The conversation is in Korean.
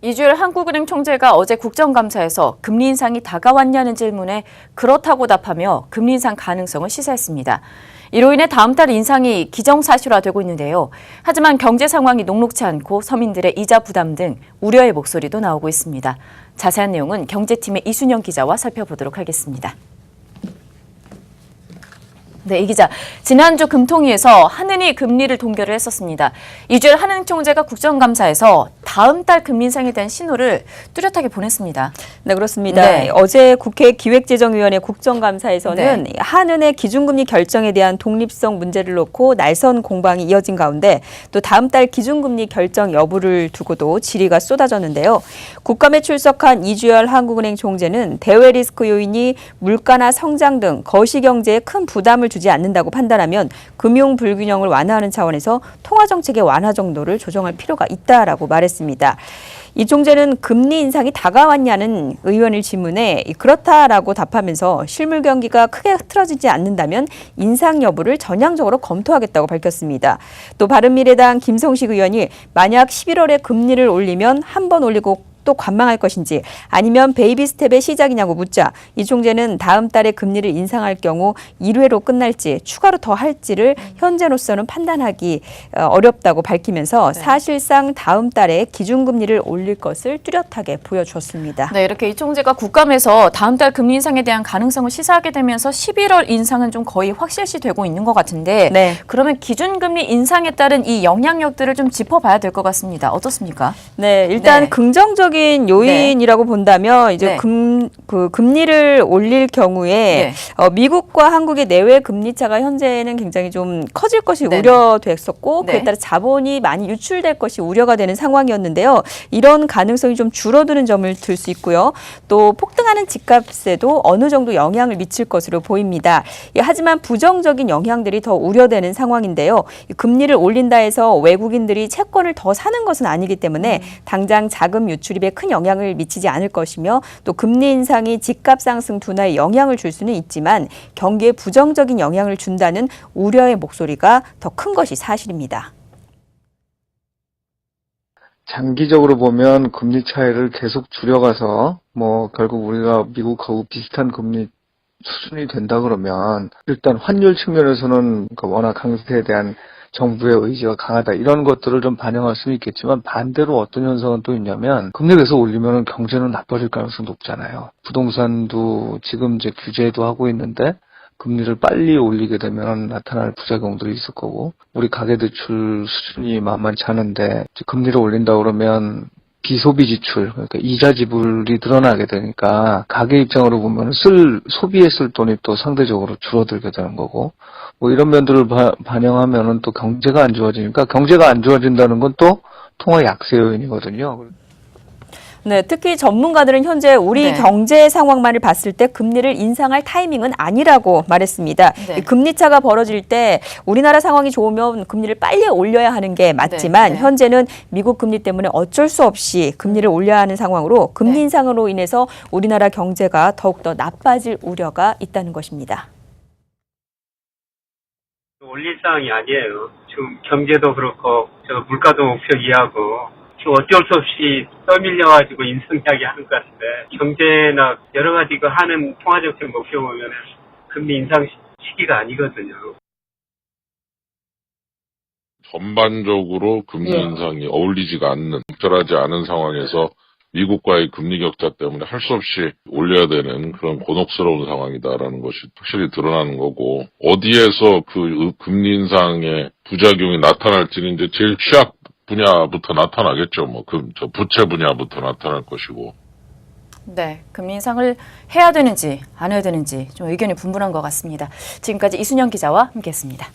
이주열 한국은행 총재가 어제 국정감사에서 금리 인상이 다가왔냐는 질문에 그렇다고 답하며 금리 인상 가능성을 시사했습니다. 이로 인해 다음 달 인상이 기정사실화되고 있는데요. 하지만 경제 상황이 녹록지 않고 서민들의 이자 부담 등 우려의 목소리도 나오고 있습니다. 자세한 내용은 경제팀의 이순영 기자와 살펴보도록 하겠습니다. 네, 이 기자. 지난주 금통위에서 한은이 금리를 동결을 했었습니다. 이주열 한은행 총재가 국정감사에서 다음 달 금리 인상에 대한 신호를 뚜렷하게 보냈습니다. 네, 그렇습니다. 네. 어제 국회 기획재정위원회 국정감사에서는 네. 한은의 기준금리 결정에 대한 독립성 문제를 놓고 날선 공방이 이어진 가운데 또 다음 달 기준금리 결정 여부를 두고도 질의가 쏟아졌는데요. 국감에 출석한 이주열 한국은행 총재는 대외 리스크 요인이 물가나 성장 등 거시경제에 큰 부담을 주지 않는다고 판단하면 금융 불균형을 완화하는 차원에서 통화정책의 완화 정도를 조정할 필요가 있다라고 말했습니다. 이 총재는 금리 인상이 다가왔냐는 의원의 질문에 그렇다라고 답하면서 실물 경기가 크게 흐트러지지 않는다면 인상 여부를 전향적으로 검토하겠다고 밝혔습니다. 또 바른미래당 김성식 의원이 만약 11월에 금리를 올리면 한 번 올리고 또 관망할 것인지 아니면 베이비 스텝의 시작이냐고 묻자 이 총재는 다음 달에 금리를 인상할 경우 1회로 끝날지 추가로 더 할지를 현재로서는 판단하기 어렵다고 밝히면서 사실상 다음 달에 기준금리를 올릴 것을 뚜렷하게 보여주었습니다. 네, 이렇게 이 총재가 국감에서 다음 달 금리 인상에 대한 가능성을 시사하게 되면서 11월 인상은 좀 거의 확실시되고 있는 것 같은데 네. 그러면 기준금리 인상에 따른 이 영향력들을 좀 짚어봐야 될 것 같습니다. 어떻습니까? 네, 일단 네. 긍정적인 요인이라고 본다면 이제 네. 금리를 올릴 경우에 네. 미국과 한국의 내외 금리 차가 현재는 굉장히 좀 커질 것이 네. 우려됐었고 네. 그에 따라 자본이 많이 유출될 것이 우려가 되는 상황이었는데요. 이런 가능성이 좀 줄어드는 점을 들 수 있고요. 또 폭등하는 집값에도 어느 정도 영향을 미칠 것으로 보입니다. 하지만 부정적인 영향들이 더 우려되는 상황인데요. 금리를 올린다 해서 외국인들이 채권을 더 사는 것은 아니기 때문에 당장 자금 유출입에 큰 영향을 미치지 않을 것이며 또 금리 인상이 집값 상승 둔화에 영향을 줄 수는 있지만 경기에 부정적인 영향을 준다는 우려의 목소리가 더 큰 것이 사실입니다. 장기적으로 보면 금리 차이를 계속 줄여가서 결국 우리가 미국하고 비슷한 금리 수준이 된다 그러면 일단 환율 측면에서는 워낙 강세에 대한 정부의 의지가 강하다 이런 것들을 좀 반영할 수는 있겠지만 반대로 어떤 현상은 또 있냐면 금리를 계속 올리면 경제는 나빠질 가능성이 높잖아요. 부동산도 지금 이제 규제도 하고 있는데 금리를 빨리 올리게 되면 나타날 부작용들이 있을 거고 우리 가계대출 수준이 만만치 않은데 금리를 올린다 그러면 비소비 지출, 그러니까 이자 지불이 늘어나게 되니까 가계 입장으로 보면 소비에 쓸 돈이 또 상대적으로 줄어들게 되는 거고 이런 면들을 반영하면은 또 경제가 안 좋아지니까 경제가 안 좋아진다는 건 또 통화 약세 요인이거든요. 네, 특히 전문가들은 현재 우리 네. 경제 상황만을 봤을 때 금리를 인상할 타이밍은 아니라고 말했습니다. 네. 금리 차가 벌어질 때 우리나라 상황이 좋으면 금리를 빨리 올려야 하는 게 맞지만 네. 현재는 미국 금리 때문에 어쩔 수 없이 금리를 올려야 하는 상황으로 금리 네. 인상으로 인해서 우리나라 경제가 더욱더 나빠질 우려가 있다는 것입니다. 올릴 사항이 아니에요. 지금 경제도 그렇고 물가도 목표 이하고 지금 어쩔 수 없이 떠밀려가지고 인상 이야기하는 것 같은데 경제나 여러 가지 하는 통화정책 목표 보면은 금리 인상 시기가 아니거든요. 전반적으로 금리 인상이 어울리지가 않는, 적절하지 않은 상황에서 미국과의 금리 격차 때문에 할 수 없이 올려야 되는 그런 곤혹스러운 상황이다라는 것이 확실히 드러나는 거고, 어디에서 그 금리 인상의 부작용이 나타날지는 이제 제일 취약 분야부터 나타나겠죠. 부채 분야부터 나타날 것이고. 네, 금리 인상을 해야 되는지 안 해야 되는지 좀 의견이 분분한 것 같습니다. 지금까지 이순영 기자와 함께했습니다.